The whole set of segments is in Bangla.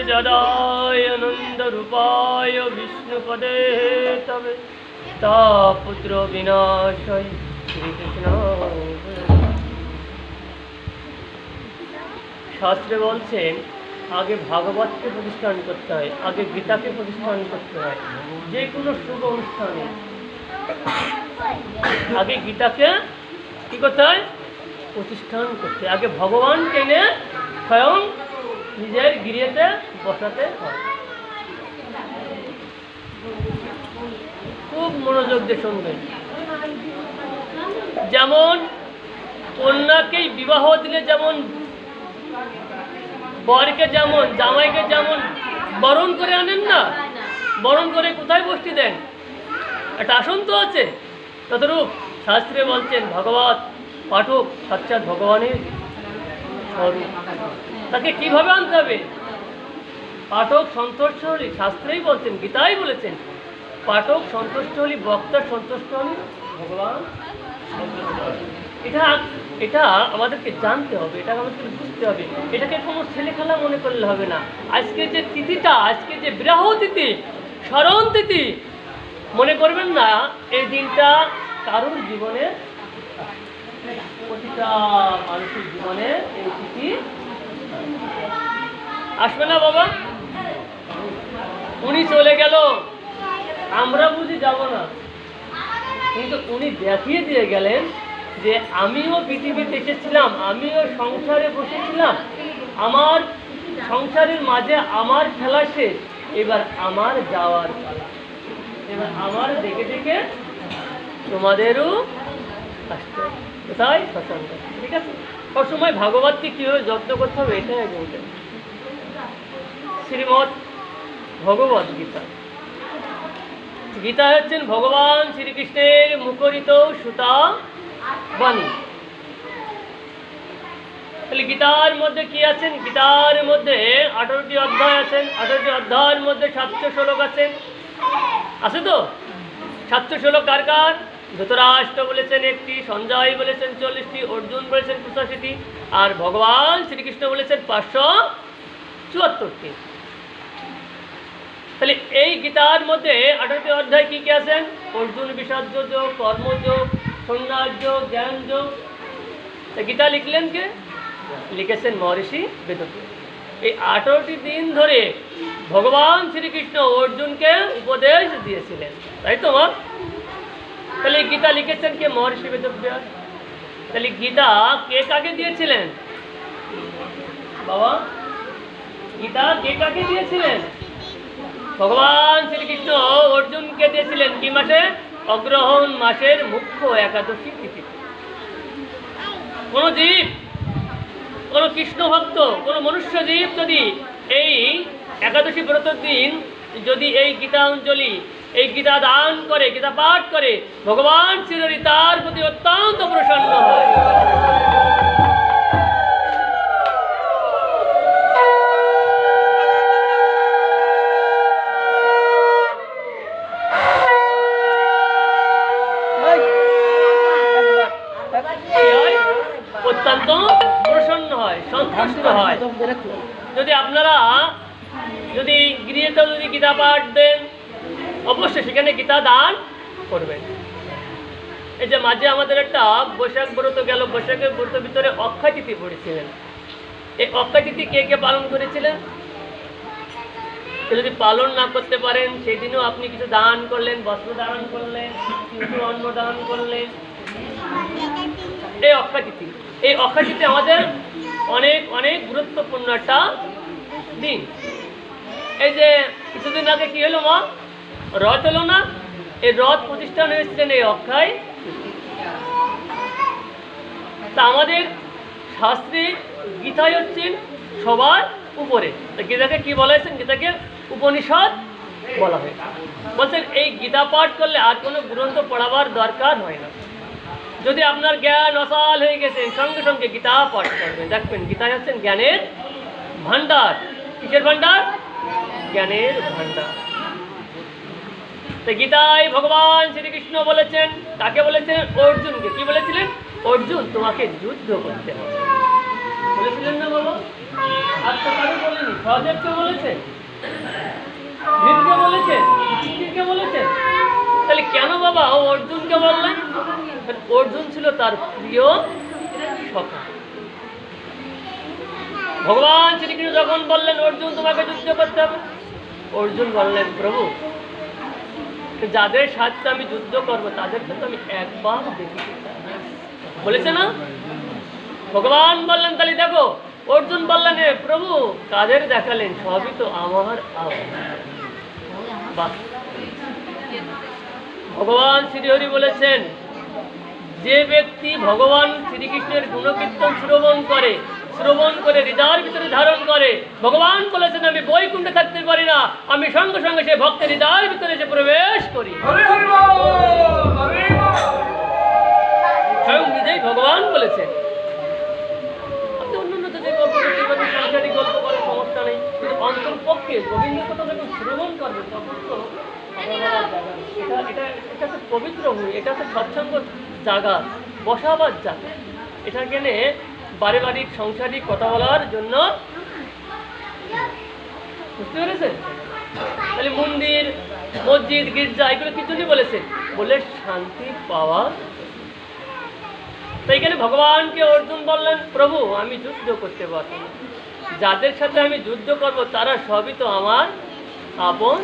जदाय आनंद रूपाय विष्णुपदे तवे ता पुत्र विनाशय श्री कृष्ण। शास्त्रे बोलছেন आगे भागवत के प्रतिष्ठान करते हैं, आगे गीता के प्रतिष्ठान करते हैं। जे कोनो शुभ अनुष्ठाने आगे गीता के কি করতে হয়? প্রতিষ্ঠান করতে। আগে ভগবানকে এনে স্বয়ং নিজের গৃহেতে বসাতে হয়। খুব মনোযোগ দিয়ে শুনবেন। যেমন কন্যাকে বিবাহ দিলে যেমন বরকে যেমন জামাইকে যেমন বরণ করে আনেন না, বরণ করে কোথায় বসতে দেন? একটা আসন তো আছে। ততরূপ শাস্ত্রে বলছেন ভগবত পাঠক সাক্ষাৎ ভগবানের স্বরূপ, তাকে কিভাবে আনতে হবে? পাঠক সন্তুষ্ট হলে, শাস্ত্রেই বলছেন, গীতাই বলেছেন, পাঠক সন্তুষ্ট হলে বক্তা সন্তুষ্ট হলে ভগবান। এটা আমাদেরকে জানতে হবে, এটা আমাদেরকে বুঝতে হবে। এটাকে কোনো ছেলে খেলা মনে করলে হবে না। আজকে যে তিথিটা, আজকে যে বিবাহ তিথি, স্মরণ তিথি মনে করবেন না। এই দিনটা কারোর জীবনে, প্রতিটা মানুষের জীবনে এই তিথি আসবে না বাবা। উনি চলে গেল, আমরা বুঝি যাব না, কিন্তু উনি দেখিয়ে দিয়ে গেলেন যে আমিও পৃথিবীতে এসেছিলাম, আমিও সংসারে বসেছিলাম, আমার সংসারের মাঝে আমার খেলা শেষ, এবার আমার যাওয়ার পালা, এবার আমার দেখে দেখে তোমাদেরও আসতে কোথায় পছন্দ। ঠিক আছে, সবসময় ভাগবতকে কীভাবে যত্ন করতে হবে এটাই বলতে। শ্রীমৎ ভগবত গীতা, গীতা হচ্ছেন ভগবান শ্রীকৃষ্ণের মুখরিত সুতা বাণী। তাহলে গীতার মধ্যে কি আছেন? গীতার মধ্যে 18টি অধ্যায় আছেন। 18টি অধ্যায়ের মধ্যে 700 শ্লোক আছেন, আছে তো? 700 শ্লোক কার কার? ধৃতরাষ্ট্র বলেছেন 1টি, সঞ্জয় বলেছেন 40টি, অর্জুন বলেছেন 85টি, আর ভগবান শ্রীকৃষ্ণ বলেছেন 574টি। তাহলে এই গীতার মধ্যে 18টি অধ্যায় কি কি আছেন? অর্জুন বিষাদ যোগ, কর্মযোগ, সন্ন্যাস যোগ, জ্ঞান যোগ। গীতা লিখলেন কে? লিখেছেন মহর্ষি বেদব্যাস। এই 18টি দিন ধরে ভগবান শ্রীকৃষ্ণ অর্জুনকে উপদেশ দিয়েছিলেন, তাই তো মা? তাহলে গীতা লিখেছেন কে? মহর্ষি বেদব্যাস। তাহলে গীতা কে কাকে দিয়েছিলেন বাবা? গীতা কে কাকে দিয়েছিলেন? ভগবান শ্রীকৃষ্ণ অর্জুনকে দিয়েছিলেন কি মাসে? অগ্রহণ মাসের মুখ্য একাদশী তিথি। কোন জীব, কোন কৃষ্ণ ভক্ত, কোন মনুষ্য জীব যদি এই একাদশী ব্রতের দিন যদি এই গীতাঞ্জলি, এই গীতা দান করে, গীতা পাঠ করে, ভগবান শ্রীহরি তার প্রতি অত্যন্ত প্রসন্ন হয়। অত্যন্ত প্রসন্ন হয়, সন্তুষ্ট হয়। যদি আপনারা যদি গৃহেতে যদি গীতা পাঠ দেন, অবশ্যই সেখানে গীতা দান করবেন। এই যে মাঝে আমাদের একটা বৈশাখ ব্রত গেল, বৈশাখের ব্রতের ভিতরে অক্ষয় তিথি পড়েছিলেন। এই অক্ষয় তিথি কে কে পালন করেছিলেন? যদি পালন না করতে পারেন, সেই দিনও আপনি কিছু দান করলেন, বস্ত্র দান করলেন, কিছু অন্ন দান করলেন। এই অক্ষয় তিথি, এই অক্ষয় তিথি আমাদের অনেক অনেক গুরুত্বপূর্ণ একটা দিন। এই যে কিছুদিন আগে কি হলো মা? রথ হলো না? এই রথ প্রতিষ্ঠান হয়েছিলেন এই অক্ষয়। তা আমাদের শাস্ত্রে গীতাই হচ্ছেন সবার উপরে। গীতাকে কি বলা হয়েছে? গীতাকে উপনিষদ বলা হয়। বলছেন এই গীতা পাঠ করলে আর কোনো গ্রন্থ পড়াবার দরকার হয় না। যদি আপনার জ্ঞান অসাল হয়ে গেছে, সঙ্গে সঙ্গে গীতা পাঠ করবেন, দেখবেন গীতা হচ্ছেন জ্ঞানের ভান্ডার। কিসের ভান্ডার? জ্ঞানের ভান্ডার। তো গীতায় ভগবান শ্রীকৃষ্ণ বলেছেন, কাকে বলেছেন? অর্জুনকে। কি বলেছিলেন? অর্জুন তোমাকে যুদ্ধ করতে হবে বলেছিলেন না বাবা? আর তো কারো বলেনি, সহদেবকে বলেছেন, ভীমকে বলেছেন, যুধিষ্ঠিরকে বলেছেন, তাহলে কেন বাবা ও অর্জুনকে বললেন? অর্জুন ছিল তার প্রিয় সখা। ভগবান শ্রীকৃষ্ণ যখন বললেন অর্জুন তোমাকে যুদ্ধ করতে হবে, অর্জুন বললেন প্রভু যাদের সাথে আমি যুদ্ধ করব তাদেরকে তো আমি একবার দেখতে চাই। বলেছে না? ভগবান বললেন তাহলে দেখো, অর্জুন বললেন হে প্রভু কাদের দেখালেন? সবই তো আমার বাহ। ভগবান শ্রীহরি বলেছেন যে ব্যক্তি ভগবান শ্রীকৃষ্ণের গুণকীর্তন শ্রবণ করে হৃদয়ের ভিতরে ধারণ করে, ভগবান বলেছেন আমি বৈকুণ্ঠে থাকতে পারি না, আমি সঙ্গে সঙ্গে সে ভক্তের হৃদয়ের ভিতরে এসে প্রবেশ করি। স্বয়ং নিজেই ভগবান বলেছেন। আপনি অন্যান্য যে গল্প সংসারিক গল্প করার সমস্যা নেই, কিন্তু অন্তরপক্ষে গোবিন্দের কথা যখন শ্রবণ করবে তখন তো এটা হচ্ছে পবিত্র ভূমি, এটা হচ্ছে সৎসঙ্গ জায়গা, বসাবার জায়গা। এটা কেনে পারিবারিক সংসারিক কথা বলার জন্য, বুঝতে পেরেছেন? তাহলে মন্দির, মসজিদ, গির্জা এগুলো কি জন্য বলেছে? বলে শান্তি পাওয়া। তো এখানে ভগবানকে অর্জুন বললেন প্রভু আমি যুদ্ধ করতে পারবো না, যাদের সাথে আমি যুদ্ধ করব তারা সবই তো আমার আপন,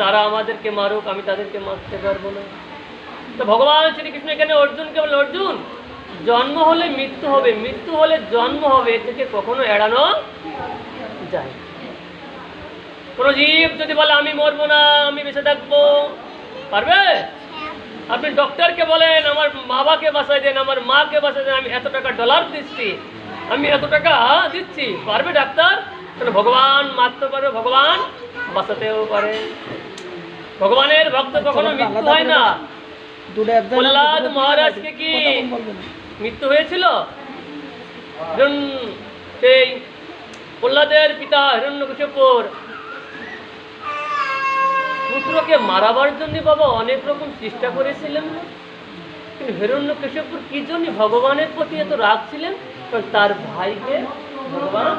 তারা আমাদেরকে মারুক আমি তাদেরকে মারতে পারবো না। তো ভগবান শ্রীকৃষ্ণ এখানে অর্জুনকে বললেন অর্জুন জন্ম হলে মৃত্যু হবে, মৃত্যু হলে জন্ম হবে, এ থেকে কখনো এড়ানো যায়। কোনো জীব যদি বলে আমি মরবো না আমি বেঁচে থাকবো, পারবে? আপনি ডক্টরকে বলেন আমার বাবাকে বাঁচাই দেন, আমার মাকে বাঁচাই দেন, আমি এত টাকা ডলার দিচ্ছি, আমি এত টাকা দিচ্ছি, পারবে ডাক্তার? তাহলে ভগবান মারতে পারবে, ভগবান বাঁচাতেও পারে। ভগবানের ভক্ত কখনো মৃত্যু হয় না। প্রহ্লাদ মহারাজকে কি মৃত্যু হয়েছিল? সেই প্রহ্লাদের পিতা হিরণ্যকশিপুর পুত্রকে মারাবার জন্য বাবা অনেক রকম চেষ্টা করেছিলেন, কিন্তু হিরণ্যকশিপুর কি জন্য ভগবানের প্রতি এত রাগ ছিলেন? তার ভাইকে ভগবান,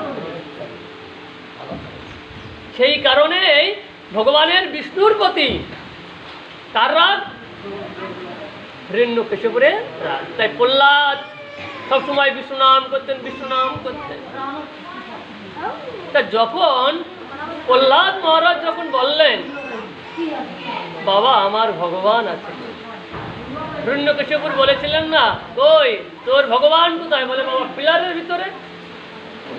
সেই কারণেই ভগবানের বিষ্ণুর প্রতি কার রাগ? হিরণ্যকশিপুরের রাগ। তাই প্রহ্লাদ সবসময় বিষ্ণু নাম করতেন, বিষ্ণু নাম করতেন। তা যখন প্রহ্লাদ মহারাজ যখন বললেন বাবা আমার ভগবান আছে, হিরণ্যকশিপুর বলেছিলেন না কই তোর ভগবান কোথায়? বলে বাবা পিলারের ভিতরে।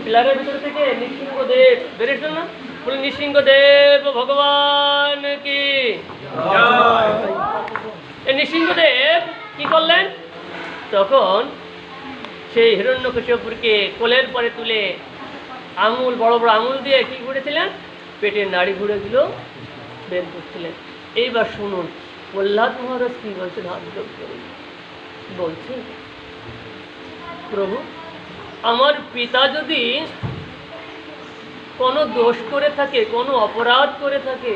পিলারের ভিতরে থেকে নৃসিংহদেব বেরিয়েছিল না, বলে নৃসিংহদেব ভগবান কি। এই নৃসিংহদেব কি করলেন? তখন সেই হিরণ্যকশিপুরকে কোলের পরে তুলে আঙুল, বড় বড় আঙুল দিয়ে কি করেছিলেন? পেটের নাড়ি ঘুরেগুলো বের করছিলেন। এইবার শুনুন প্রহ্লাদ মহারাজ কি বলছেন, হাত যোগ করে বলছে প্রভু আমার পিতা যদি কোনো দোষ করে থাকে, কোনো অপরাধ করে থাকে,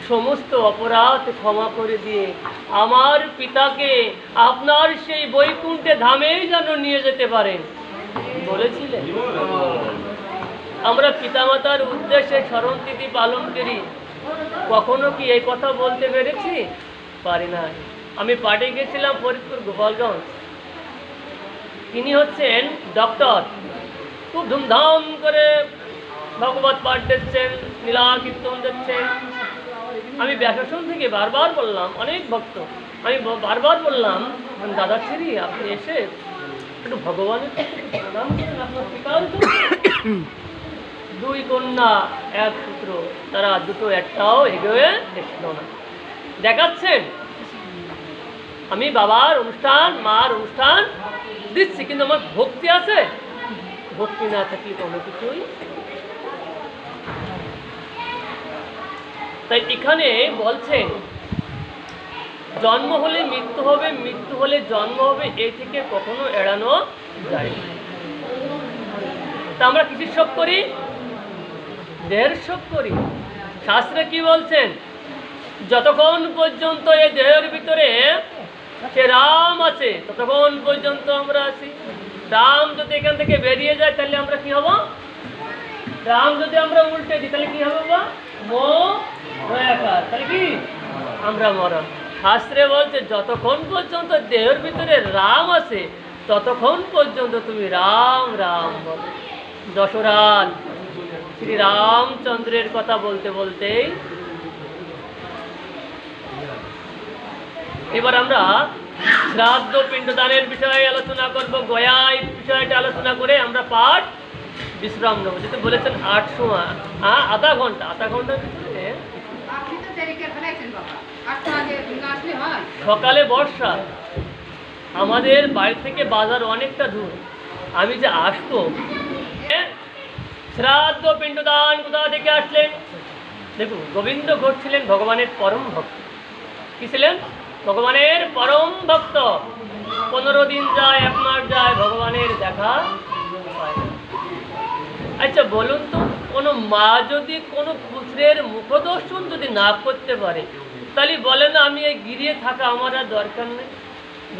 সমস্ত অপরাধ ক্ষমা করে দিয়ে আমার পিতাকে আপনার সেই বৈকুণ্ঠে ধামেই যেন নিয়ে যেতে পারেন বলেছিলেন। আমরা পিতামাতার উদ্দেশ্যে স্মরণ তিথি পালন করি, কখনো কি এই কথা বলতে পেরেছি? পারি না। আমি পাঠে গেছিলাম ফরিদপুর গোপালগঞ্জ, তিনি হচ্ছেন ডক্টর, খুব ধুমধাম করে ভগবত পাঠ দিচ্ছেন, লীলা কীর্তন দিচ্ছেন। আমি ব্যাসাসন থেকে বারবার বললাম, অনেক ভক্ত, আমি বারবার বললাম দাদা শ্রী আপনি এসে একটু ভগবানের প্রণাম করেন, আপনার পিতার দুই কন্যা এক পুত্র, তারা দুটো একটাও এগোয়ে এসল না। দেখাচ্ছেন আমি বাবার অনুষ্ঠান মার অনুষ্ঠান দিচ্ছি, কিন্তু আমার ভক্তি আছে, ভক্তি না থাকলে কোনো কিছুই। তাই এখানে বলছেন জন্ম হলে মৃত্যু হবে, মৃত্যু হলে জন্ম হবে, এই থেকে কখনো এড়ানো যায় না। তা আমরা কিসের শোক করি? দেহের শোক করি। শাস্ত্রে কি বলছেন? যতক্ষণ পর্যন্ত এই দেহের ভিতরে সে রাম আছে ততক্ষণ পর্যন্ত আমরা আছি। রাম যদি এখান থেকে বেরিয়ে যায় তাহলে আমরা কি হব? রাম যদি আমরা উল্টে দিই তাহলে কি হবে বাবা? মো রয়াকার, তাহলে কি আমরা মরণ। শাস্ত্রে বলছে যতক্ষণ পর্যন্ত দেহের ভিতরে রাম আছে ততক্ষণ পর্যন্ত তুমি রাম রাম বলো। দশরথ শ্রী রামচন্দ্রের কথা বলতে বলতেই এবার আমরা শ্রাদ্ধ পিণ্ডদানের বিষয়ে আলোচনা করব। গয়া এই বিষয়টা আলোচনা করে আমরা পাঠ বিশ্রাম নেব। যেহেতু বলেছেন 8 সময়, আধা ঘন্টার ভিতরে সকালে বর্ষা, আমাদের বাড়ি থেকে বাজার অনেকটা দূর, আমি যে আসবো শ্রাদ্ধ পিণ্ডদান কোথা থেকে আসলেন? দেখুন, গোবিন্দ ঘোষ ছিলেন ভগবানের পরম ভক্ত। কি ছিলেন? ভগবানের পরম ভক্ত। 15 দিন যায়, 1 মাস যায়, ভগবানের দেখা পায় না। আচ্ছা বলুন তো, কোনো মা যদি কোনো পুত্রের মুখদর্শন যদি না করতে পারে তাহলে বলে না আমি এই গিরিয়ে থাকা আমার আর দরকার নেই,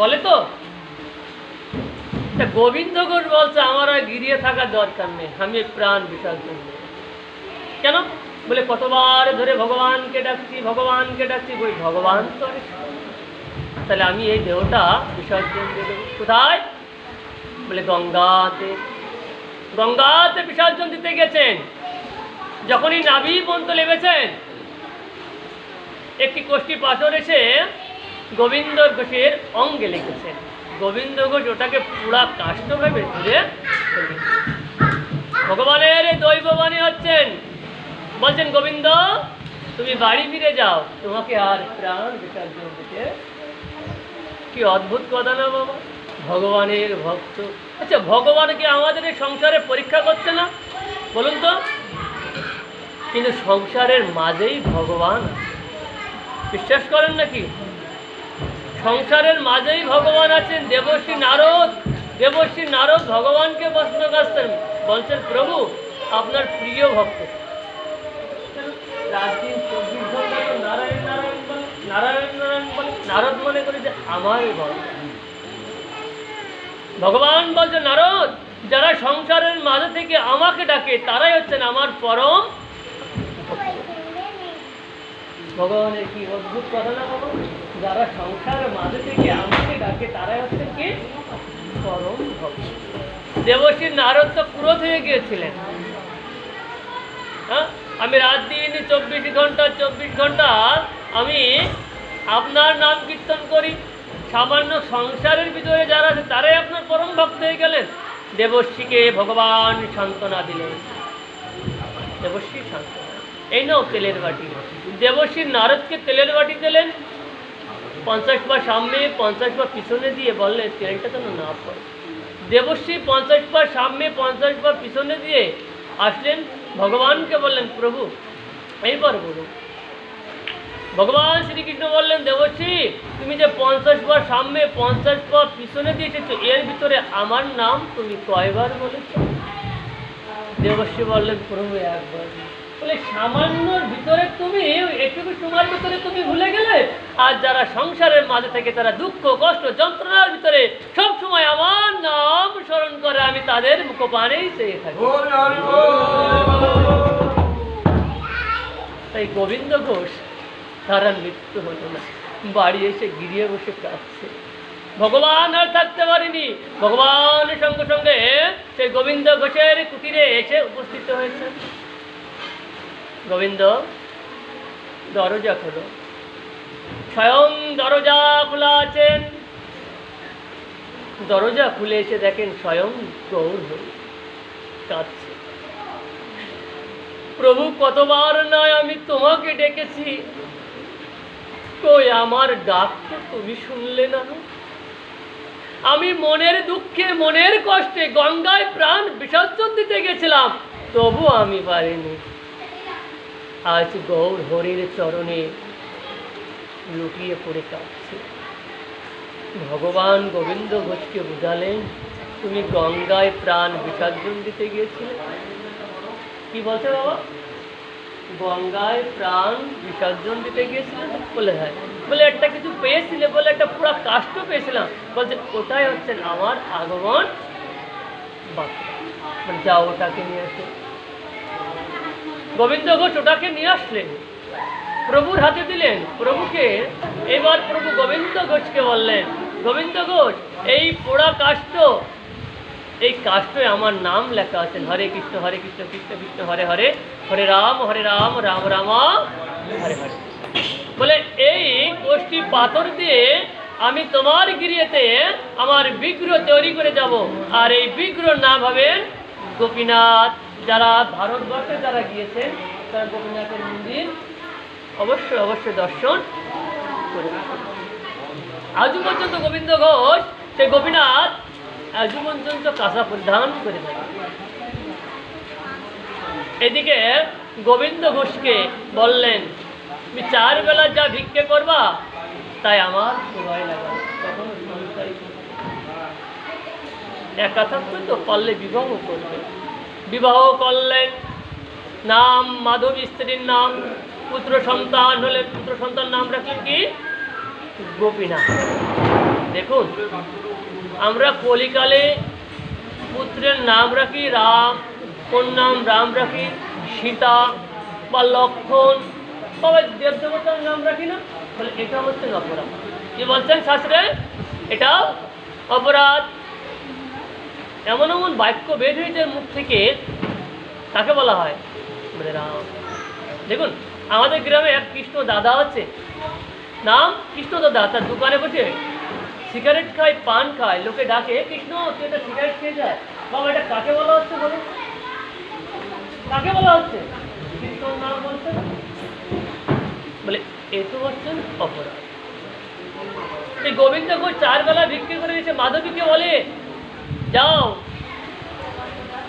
বলে তো? গোবিন্দ ঘোষ বলছে আমার আর গিরিয়ে থাকা দরকার নেই, আমি প্রাণ বিসর্জন দেব। কেন? বলে কতবার ধরে ভগবানকে ডাকছি, ওই ভগবান তো তাহলে আমি এই দেহটা বিসর্জন দিয়ে দেবো। কোথায়? বলে গঙ্গাতে বিসর্জন দিতে গেছেন। যখনই নাভি পর্যন্ত লেগেছেন, একটি কোষ্ঠী পাথর এসে গোবিন্দ ঘোষের অঙ্গে লেগেছেন। গোবিন্দ ঘোষ ওটাকে পুরা কাষ্ট ভেবে ধরে ভগবানের দৈববাণী হচ্ছেন, বলছেন গোবিন্দ তুমি বাড়ি ফিরে যাও, তোমাকে আর প্রাণ বিসর্জন দিতে। কি অদ্ভুত কথা না বাবা? ভগবানের ভক্ত। আচ্ছা ভগবানকে আমাদের এই সংসারে পরীক্ষা করছে না বলুন তো? কিন্তু সংসারের মাঝেই ভগবান, বিশ্বাস করেন নাকি? সংসারের মাঝেই ভগবান আছেন। দেবর্ষি নারদ ভগবানকে প্রশ্ন করছেন, বলছেন প্রভু আপনার প্রিয় ভক্ত। রাত দিন 24 ঘন্টা তো নারায়ণ বলে। নারদ মনে করে যে আমারই ভক্ত। ভগবান বলছে নারদ, যারা সংসারের মাঝে থেকে আমাকে ডাকে তারাই হচ্ছেন আমার পরম ভক্ত। ভগবানের কি অদ্ভুত কথা না বাবা? যারা সংসারের মাঝে থেকে আমাকে ডাকে তারাই হচ্ছেন কি পরম ভক্ত। দেবর্ষি নারদ তো ক্রোধ হয়ে গিয়েছিলেন। হ্যাঁ, আমি রাত দিন 24 ঘন্টা আমি আপনার নাম কীর্তন করি, সামান্য সংসারের ভিতরে যারা আছে তারাই আপনার পরম ভক্ত হয়ে গেলেন। দেবর্ষিকে ভগবান সান্ত্বনা দিলেন। দেবর্ষি সান্ত্বনা, এই নাও তেলের বাটি। দেবর্ষি নারদকে তেলের বাটি দিলেন, 50 পা সামনে 50 পা পিছনে দিয়ে বললেন তেলটা যেন না পড়ে। দেবর্ষি 50 পা সামনে 50 পা পিছনে দিয়ে আসলেন, ভগবানকে বললেন প্রভু এইবার বলুন। ভগবান শ্রীকৃষ্ণ বললেন দেবর্ষি তুমি যে 50 পা সামনে 50 পা পিছনে দিয়ে এসেছো, এর ভিতরে আমার নাম তুমি কয়বার বলেছ? দেবর্ষি বললেন প্রভু একবার। বলে সামান্যর ভিতরে তুমি একটু তোমার ভিতরে তুমি ভুলে গেলে, আর যারা সংসারের মাঝে থেকে তারা দুঃখ কষ্ট যন্ত্রণার ভিতরে সব সময় আমার নাম স্মরণ করে, আমি তাদের মুখপানেই চেয়ে থাকি। তাই গোবিন্দ ঘোষ তারা মৃত্যু হতো না, বাড়ি এসে গিরিয়ে বসে কাঁদছে। ভগবান আর থাকতে পারেনি, ভগবান সঙ্গে সঙ্গে সেই গোবিন্দ ঘোষের কুটিরে এসে উপস্থিত হয়েছে। গোবিন্দ দরজা খোলো। স্বয়ং দরজা খোলা আছেন। দরজা খুলে এসে দেখেন স্বয়ং গৌর হরি কাঁদছে। প্রভু কতবার নয় আমি তোমাকে ডেকেছি, কই আমার ডাক তো তুমি শুনলে না। আমি মনের দুঃখে মনের কষ্টে গঙ্গায় প্রাণ বিসর্জন দিতে গেছিলাম, তবু আমি পারিনি। আজ গৌর হরির চরণে লুটিয়ে পড়ে কাঁদছে। ভগবান গোবিন্দ ঘোষকে বুঝালেন তুমি গঙ্গায় প্রাণ বিসর্জন দিতে গিয়েছিলে। কি বলছে বাবা? গঙ্গায় প্রাণ বিসর্জন দিতে গিয়েছিলেন? বলে হ্যাঁ। বলে একটা কিছু পেয়েছিলে? বলে একটা পুরা কাষ্ট পেয়েছিলাম। বলছে ওটাই হচ্ছেন আমার আগমন বার্তা, যাও ওটাকে নিয়ে এসো। গোবিন্দ ঘোষ ওটাকে নিয়ে আসলেন, প্রভুর হাতে দিলেন প্রভুকে। এবার প্রভু গোবিন্দ ঘোষকে বললেন, গোবিন্দ ঘোষ, এই পোড়া কাষ্ঠ, এই কাষ্ঠে আমার নাম লেখা আছে, হরে কৃষ্ণ কৃষ্ণ কৃষ্ণ হরে হরে, হরে রাম রাম রাম হরে হরে। বলে এই কোষ্ঠী পাথর দিয়ে আমি তোমার গিরিয়েতে আমার বিগ্রহ তৈরি করে যাব, আর এই বিগ্রহ নাম হবেন গোপীনাথ। যারা ভারতবর্ষে যারা গিয়েছেন তারা গোপীনাথের মন্দির অবশ্যই অবশ্যই দর্শন করে। আজও পর্যন্ত গোবিন্দ ঘোষ সেই গোপীনাথ আজও পর্যন্ত কাঁচা পরিধান করে থাকে। এদিকে গোবিন্দ ঘোষকে বললেন, তুমি 4 বেলা যা ভিক্ষে করবা তাই আমার সেবায় লাগাবে, কখনো সংসারী একা থাকবে তো পারলে বিবাহ করবে। বিবাহ করলেন, নাম মাধবী, স্ত্রীর নাম, পুত্র সন্তান হলে পুত্র সন্তান নাম রাখলেন কি গোপীনাথ। দেখুন, আমরা কলিকালে পুত্রের নাম রাখি রাম, কোন নাম রাম রাখি, সীতা বা লক্ষণ, বাবা দেব দেবতার নাম রাখি না, বলে এটা হচ্ছে অপরাধ। কি বলছেন শাস্ত্রে? এটাও অপরাধ। এমন এমন বাক্য বের হয়েছে মুখ থেকে, তাকে বলা হয় বলে রাম। দেখুন, আমাদের গ্রামে এক কৃষ্ণ দাদা আছে, নাম কৃষ্ণ দাদা। তার দোকানে বসে সিগারেট খায়, পান খায়, লোকে ডাকে, কৃষ্ণ তুই একটা সিগারেট খেয়ে যায়। বাবা এটা কাকে বলা হচ্ছে বলো, কাকে বলা হচ্ছে? কৃষ্ণর নাম বলছে না, বলে এ তো হচ্ছেন অপরাধ। এই গোবিন্দ ঘোষ 4 বেলা বিক্রি করে দিয়েছে। মাধবীকে বলে, যাও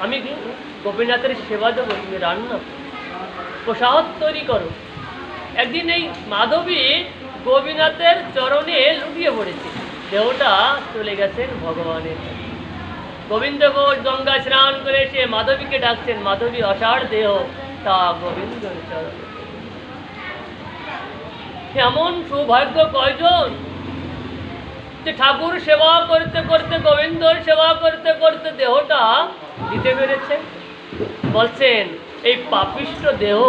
আমি গোপীনাথের সেবা দেবো, তুমি রান্না প্রসাদ তৈরি করো। একদিন এই মাধবী গোপীনাথের চরণে লুটিয়ে পড়েছে, দেহটা চলে গেছেন ভগবানের। গোবিন্দ ঘোষ গঙ্গা স্নান করে এসে মাধবীকে ডাকছেন, মাধবী অসাড় দেহ তা গোবিন্দের চরণে। এমন সৌভাগ্য কয়জন যে ঠাকুর সেবা করতে করতে, গোবিন্দর সেবা করতে করতে দেহটা দিতে পেরেছে। বলছেন এই পাপিষ্ঠ দেহ,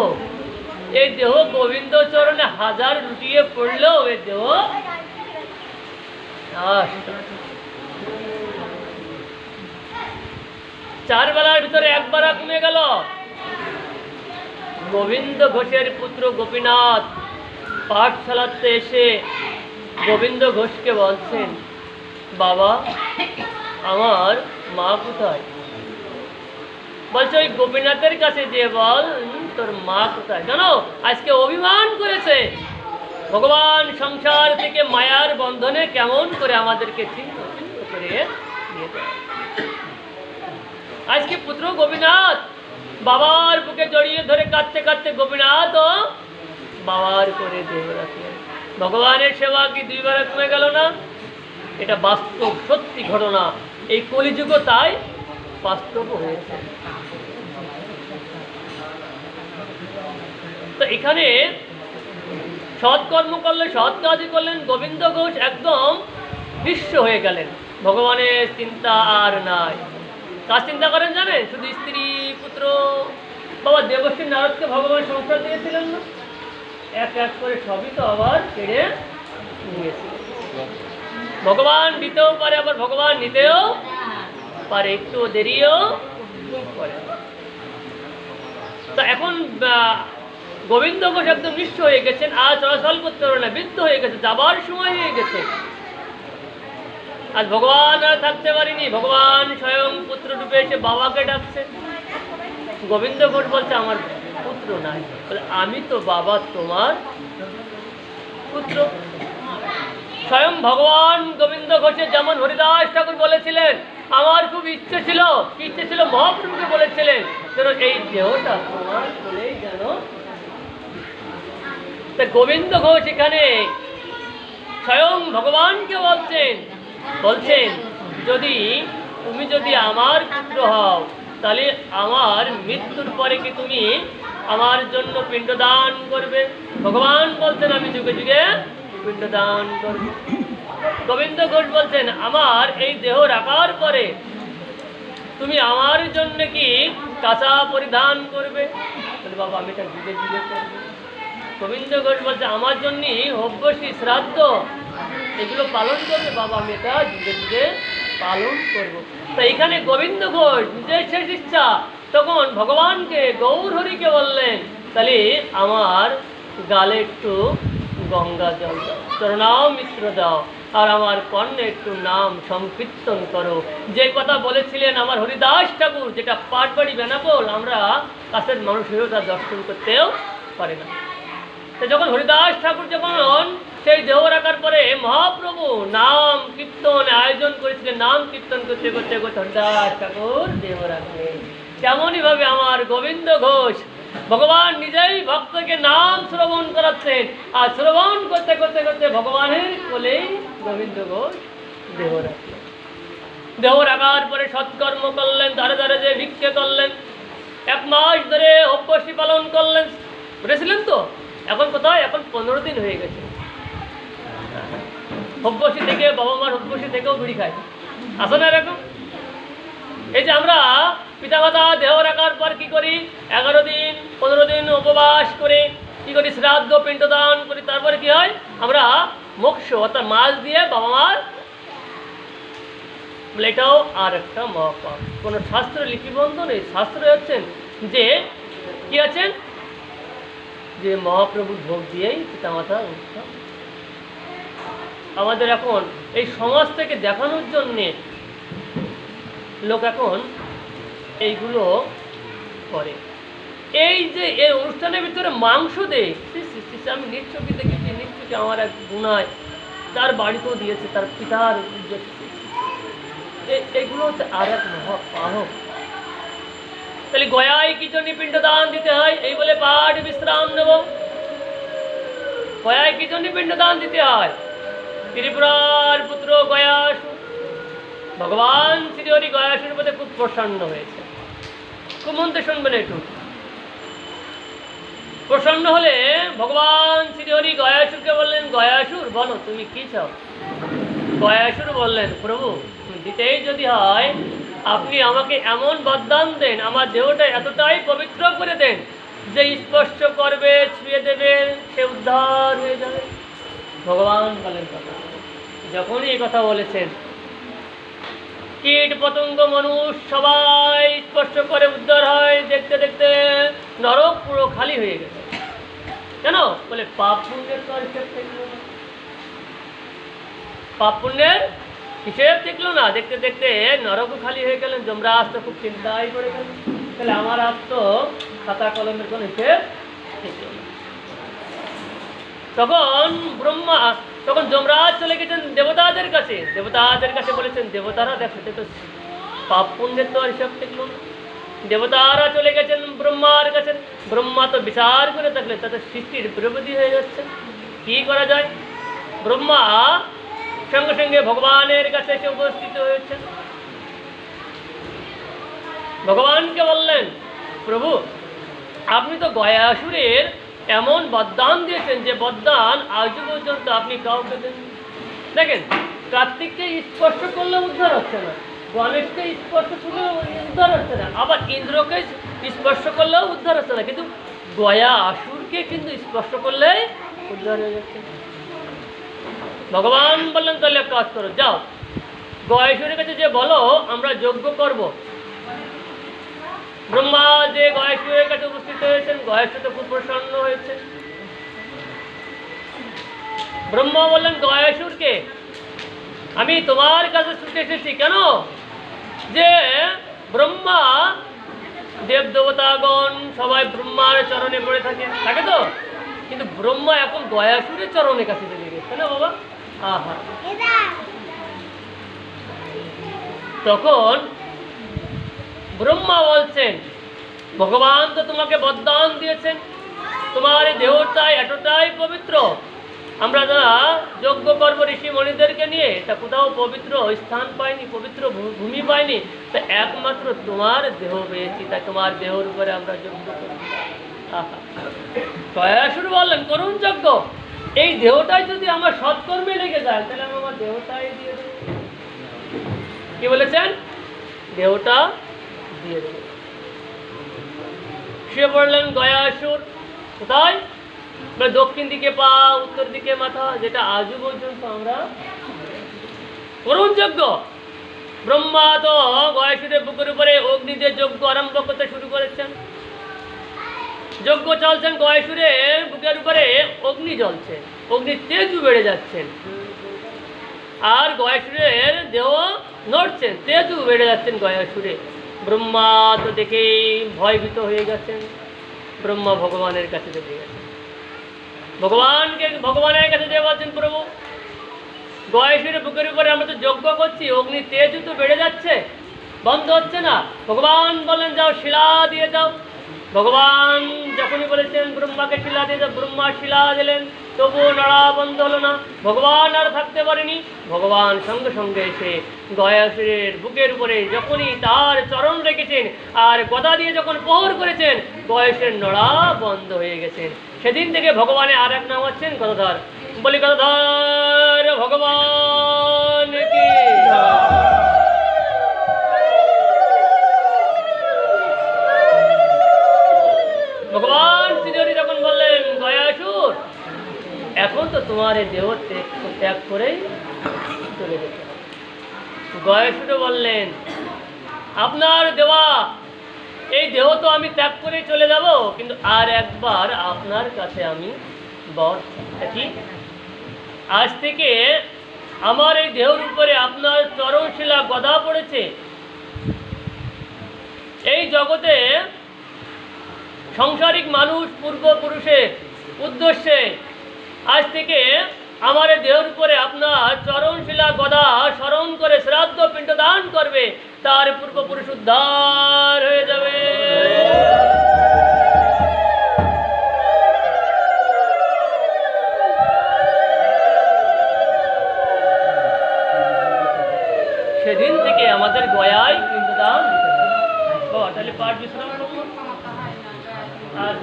এই দেহ গোবিন্দ চরণে 1000 লুটিয়ে পড়লেও এই দেহ 4 বেলার ভিতরে একবার কমে গেল। গোবিন্দ ঘোষের পুত্র গোপীনাথ পাঠশালাতে এসে গোবিন্দ ঘোষকে বলছেন, বাবা আমার মা কোথায়? বলছে ওই গোপীনাথের কাছে যে বল তোর মা কোথায়। জানো, আজকে অভিমান করেছে ভগবান সংসার থেকে মায়ার বন্ধনে কেমন করে আমাদেরকে ছিন্ন ছিন্ন করে নিয়ে যায়। আজকে পুত্র গোপীনাথ বাবার বুকে জড়িয়ে ধরে কাঁদতে কাঁদতে গোপীনাথ ও বাবার করে দেহ রাখলেন। ভগবানের সেবা কি 2 বার কমে গেল না? এটা বাস্তব সত্যি ঘটনা, এই কলিযুগ তাই বাস্তব হয়েছে। তো এখানে সৎকর্ম করলে, সৎ কাজই করলেন, গোবিন্দ ঘোষ একদম বিশ্ব হয়ে গেলেন, ভগবানের চিন্তা আর নাই। কার চিন্তা করেন জানেন? শুধু স্ত্রী পুত্র। বাবা দেবশ্রী নারদকে ভগবান সংসার দিয়েছিলেন না, এক এক করে সবই তো আবার কেড়ে নিয়েছিল। ভগবান দিতেও পারে, আবার ভগবান নিতেও পারে, একটু দেরিও করে। তো এখন গোবিন্দ ঘোষ একদম নিঃস্ব হয়ে গেছেন, আর চলাচল করতে পারে না, বৃদ্ধ হয়ে গেছে, যাবার সময় হয়ে গেছে। আজ ভগবান আর থাকতে পারিনি, ভগবান স্বয়ং পুত্র রূপে এসে বাবাকে ডাকছে। গোবিন্দ ঘোষ বলছে আমার পুত্র নাই, বলে আমি তো বাবা তোমার পুত্র। স্বয়ং ভগবান গোবিন্দ ঘোষের যেমন হরিদাস ঠাকুর বলেছিলেন, আমার খুব ইচ্ছে ছিল, ইচ্ছে ছিল মহাপ্রভুকে বলেছিলেন যেন এই দেহটা তোমার বলেই যেন। তা গোবিন্দ ঘোষ এখানে স্বয়ং ভগবানকে বলছেন যদি তুমি যদি আমার পুত্র হও, তাহলে আমার মৃত্যুর পরে কি তুমি আমার জন্য পিণ্ডদান করবে? ভগবান বলছেন আমি যুগে যুগে পিণ্ডদান করব। গোবিন্দ ঘোষ বলছেন আমার এই দেহ রাখার পরে তুমি আমার জন্য কি কাঁচা পরিধান করবে। বলে বাবা আমি এটা যুগে যুগে করবো। গোবিন্দ ঘোষ বলছে আমার জন্য অবশ্যই শ্রাদ্ধ এগুলো পালন করবে বাবা, আমি এটা যুগে যুগে পালন করব। তো এখানে গোবিন্দ ঘোষ নিজের শেষ ইচ্ছা তখন ভগবানকে গৌর হরিকে বললেন তাহলে আমার গালে একটু গঙ্গা জল দাও, চরণামৃত দাও, আর আমার কর্ণে একটু নাম সংকীর্তন করো। যে কথা বলেছিলেন আমার হরিদাস ঠাকুর, যেটা পাটবাড়ি বেনাপোল, আমরা কাছের মানুষ হয়েও তার দর্শন করতেও পারে না। তো যখন হরিদাস ঠাকুর যখন সেই দেহ রাখার পরে মহাপ্রভু নাম কীর্তন আয়োজন করেছিলেন, নাম কীর্তন করতে করতে করতে হরিদাস ঠাকুর দেহ রাখলেন। তেমনই ভাবে আমার গোবিন্দ ঘোষ ভগবান নিজেই ভক্তকে নাম শ্রবণ করাচ্ছেন, আর শ্রবণ করতে করতে করতে ভগবানের কোলেই গোবিন্দ ঘোষ দেহ রাখলেন। দেহ রাখার পরে সৎকর্ম করলেন, ধারে ধারে যে ভিক্ষে করলেন, 1 মাস ধরে অভ্যাসী পালন করলেন। বুঝেছিলেন তো? এখন কোথায়? এখন 15 দিন হয়ে গেছে। অভ্যাসী থেকে বাবা মার অভ্যাসী থেকেও বিড়ি খায়, আসো না এরকম? এই যে আমরা পিতামাতা দেহ রাখার পর কি করি? 11 দিন 15 দিন উপবাস করে কি করি? শ্রাদ্ধ পিণ্ডদান করি। তারপরে কি হয়? আমরা মোক্ষ অর্থাৎ মাছ দিয়ে বাবা মার, বলে এটাও আর একটা মহাপাপ। কোনো শাস্ত্র লিপিবন্ধ নেই। শাস্ত্রে হচ্ছেন যে কি আছেন যে মহাপ্রভুর ভোগ দিয়েই পিতামাতা উৎসব। আমাদের এখন এই সমাজ থেকে দেখানোর জন্যে লোক এখন এইগুলো করে। এই যে এই অনুষ্ঠানের ভিতরে মাংস দেয়, আমি নিশ্চয়ই দেখেছি, নিশ্চয়ই আমার এক গুণায় তার বাড়িতেও দিয়েছে, তার পিতার এইগুলো হচ্ছে আর এক মহাপাপ। তাহলে গয়ায় কি জন্য পিণ্ডদান দিতে হয়? এই বলে পাঠ বিশ্রাম নেব। গয়ায় কি জন্য পিণ্ডদান দিতে হয়? ত্রিপুরার পুত্র গয়াসুর, ভগবান শ্রীহরি গয়াসুর মধ্যে খুব প্রসন্ন হয়েছে। খুব মন্ত্রে শুনবেন একটু। প্রসন্ন হলে ভগবান শ্রীহরি গয়াসুরকে বললেন, গয়াসুর বলো তুমি কি চাও? গয়াসুর বললেন, প্রভু দিতেই যদি হয় আপনি আমাকে এমন বরদান দেন, আমার দেহটা এতটাই পবিত্র করে দেন যে স্পর্শ করবে, ছুঁয়ে দেবে, সে উদ্ধার হয়ে যাবে। ভগবান বলেন কথা। যখনই এই কথা বলেছেন, কীট পতঙ্গ মানুষ সবাই স্পর্শ করে উদ্ধার হয়। দেখতে দেখতে নরক পুরো খালি হয়ে গেছে। কেন? বলে পাপ পুণ্যের তো হিসেব থাকলো না। পাপ পুণ্যের হিসেব দেখলো না। দেখতে দেখতে নরকও খালি হয়ে গেলেন। যমরাজ তো খুব চিন্তায় পড়ে গেল, তাহলে আমার আর তো খাতা কলমের কোনো হিসেব থাকলো না। তখন যমরাজ চলে গেছেন দেবতাদের কাছে। দেবতাদের কাছে বলেছেন, দেবতারা দেখো তো পাপ পুণ্যের তো আর হিসাব থাকলো না। দেবতারা চলে গেছেন ব্রহ্মার কাছে। ব্রহ্মা তো বিচার করে থাকলেন, তাতে সৃষ্টির বিরোধী হয়ে যাচ্ছে, কি করা যায়? ব্রহ্মা সঙ্গে সঙ্গে ভগবানের কাছে এসে উপস্থিত হয়েছেন। ভগবানকে বললেন, প্রভু আপনি তো গয়াসুরের এমন বরদান দিয়েছেন যে বরদান আজ পর্যন্ত আপনি কাউকে দেন। দেখেন, কার্তিককে স্পর্শ করলে উদ্ধার হচ্ছে না, গণেশকে স্পর্শ করলেও উদ্ধার হচ্ছে না, আবার ইন্দ্রকে স্পর্শ করলেও উদ্ধার হচ্ছে না, কিন্তু গয়াসুরকে কিন্তু স্পর্শ করলেই উদ্ধার হয়ে যাচ্ছে। ভগবান বললেন, তাহলে এক কাজ করো, যাও গয়াসুরের কাছে যে বলো আমরা যজ্ঞ করব। ব্রহ্মা যে গয়াসুরের কাছে উপস্থিত হয়েছেন, গয়াসুর তো খুব প্রসন্ন হয়েছে। ব্রহ্মা বললেন গয়াসুরকে, আমি তোমার কাছে ছুটে এসেছি। কেন? যে ব্রহ্মা দেব দেবতাগণ সবাই ব্রহ্মার চরণে পড়ে থাকে তো, কিন্তু ব্রহ্মা এখন গয়াসুরের চরণের কাছে চলে গেছে না বাবা। আহা, তখন ব্রহ্মা বলছেন, ভগবান তো তোমাকে বরদান দিয়েছেন, তোমার এই দেহটাই এতটাই পবিত্র, আমরা যারা যজ্ঞ করব ঋষি মণিদেরকে নিয়ে, তা কোথাও পবিত্র স্থান পাইনি, পবিত্র ভূমি পাইনি, তা একমাত্র তোমার দেহ পেয়েছি, তাই তোমার দেহর উপরে আমরা যজ্ঞ করি। গয়াসুর বললেন, করুন যজ্ঞ। এই দেহটাই যদি আমার সৎকর্মে লেগে যায়, তাহলে আমি আমার দেহটাই দিয়ে দেব। কি বলেছেন? দেহটা দিয়ে দেব। শুয়ে পড়লেন গয়াসুর। কোথায়? বলে দক্ষিণ দিকে পা, উত্তর দিকে মাথা, যেটা আজও পর্যন্ত আমরা করুণ যজ্ঞ। ব্রহ্মা তো গয়াসুরের বুকের উপরে অগ্নি দিয়ে যজ্ঞ আরম্ভ করতে শুরু করেছেন। যজ্ঞ চলছেন, গয়াসুরের বুকের উপরে অগ্নি জ্বলছে, অগ্নির তেজও বেড়ে যাচ্ছেন, আর গয়াসুরের দেহ নড়ছেন, তেজও বেড়ে যাচ্ছেন গয়াসুরে। ব্রহ্মা তো দেখেই ভয়ভীত হয়ে গেছেন। ব্রহ্মা ভগবানের কাছে চলে গেছেন, ভগবানের কাছে যে বলছেন, প্রভু গয়াসুরের বুকের উপরে আমরা তো যজ্ঞ করছি, অগ্নির তেজও তো বেড়ে যাচ্ছে, বন্ধ হচ্ছে না। ভগবান বলেন যাও শিলা দিয়ে যাও। ভগবান যখনই বলেছেন ব্রহ্মাকে শিলা দিয়ে যাও, ব্রহ্মা শিলা দিলেন, তবুও নড়া বন্ধ হলো না। ভগবান আর থাকতে পারেনি, ভগবান সঙ্গে সঙ্গে এসে গয়াসুরের বুকের উপরে যখনই তার চরণ রেখেছেন আর গদা দিয়ে যখন প্রহর করেছেন, গয়াসুরের নড়া বন্ধ হয়ে গেছেন। সেদিন থেকে ভগবানের আর এক নাম হচ্ছেন গদাধর। বলি গদাধর ভগবান কি। ভগবান শ্রীহরি যখন বললেন গয়াসুর এখন তো তোমার এই দেহ ত্যাগ করেই চলে যেতে হবে। গয়াসুরও বললেন আপনার দেওয়া এই দেহ তো আমি ত্যাগ করে চলে যাব, কিন্তু আর একবার আপনার কাছে আমি বর কি, আজ থেকে আমার এই দেহের উপরে আপনার চরণশিলা গদা পড়েছে। এই জগতে সংসারিক মানুষ পূর্বপুরুষের উদ্দেশ্যে আজ থেকে আমার দেহের উপরে আপনার চরণশিলা গদা স্মরণ করে শ্রাদ্ধ পিণ্ড দান করবে, তার পূর্বপুরুষ উদ্ধার হয়ে যাবে। সেদিন থেকে আমাদের গয়ায় পিণ্ডদান দিতে হবে। তাহলে পাঠ বিশ্রাম করবো আর